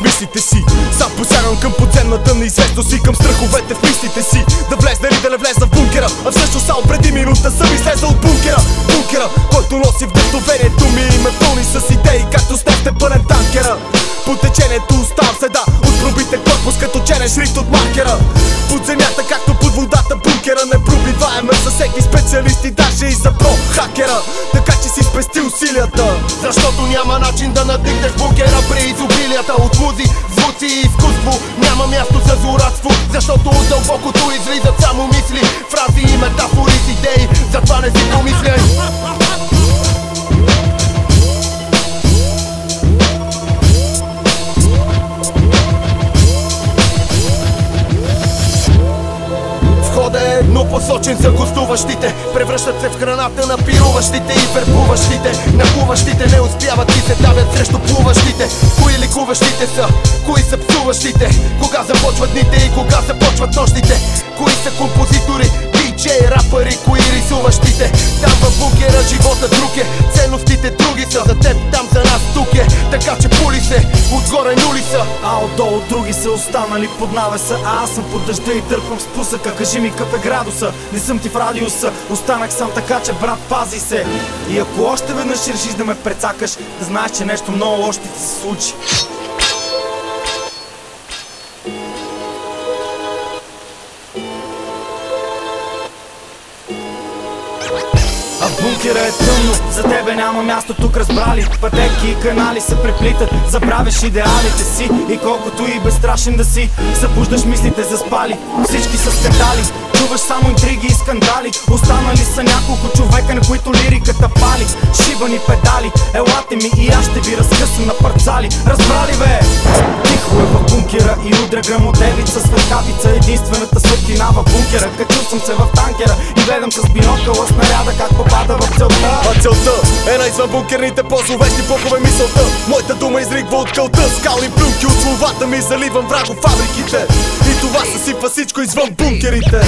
мислите си. Сам посягам към подземната неизвестност и към страховете в мислите си. Да влезна или да не влезна в бункера, а всъщност само преди минута съм излезъл от бункера. Бункера, който носи вдъхновението ми и ме пълни с идеи, както с нефт е пълен танкера. По течението оставам следа от пробитен корпус, като черен шрифт от маркера. Под земята, както под водата, бункера непробиваема за всеки специалист и даже и за про-хакера. Така че си спести усилията, защото няма начин да надигнеш бункера при изобилията от музи, звуци и изкуство. Няма място за злорадство, защото от дълбокото излизат само мисли, фрази и метафори с идеи. Затова не си помисляй. Но посочен за гостуващите, превръщат се в храната на пируващите и вербуващите. Нахуващите не успяват и се давят срещу плуващите. Кои ликуващите са, кои са псуващите? Кога започват дните и кога започват нощите? Кои са композитори, диджеи, рапъри, кои рисуващите? Там в бункера живота друг е, ценностите други са. За теб там, за нас тук е, така че пули се, отгоре нули са. А отдолу други са останали под навеса, а аз съм под дъжда и дърпам спусъка. Кажи ми какъв е градуса, не съм ти в радиуса. Останах сам, така че брат пази се. И ако още веднъж решиш да ме прецакаш, да знаеш, че нещо много още ти се случи. А в бункера е тъмно, за тебе няма място тук, разбрали. Пътеки и канали се преплитат, забравяш идеалите си. И колкото и безстрашен да си, събуждаш мислите заспали. Всички са скандали, чуваш само интриги и скандали. Останали са няколко човека, на които лириката пали. Шибани педали, елате ми и аз ще ви разкъсам на парцали. Разбрали бе? Тихо е в бункера и удря грамотевица, светкавица, единствената светлина в бункера. Качил съм се в танкера и гледам с бинокъла снаряда как попада в целта. А целта е на извън бункерните по-зловещи бокове мисълта. Моята дума изригва от кълта, скални плюнки от словата ми заливам враго фабриките. И това съсипва всичко извън бункерите.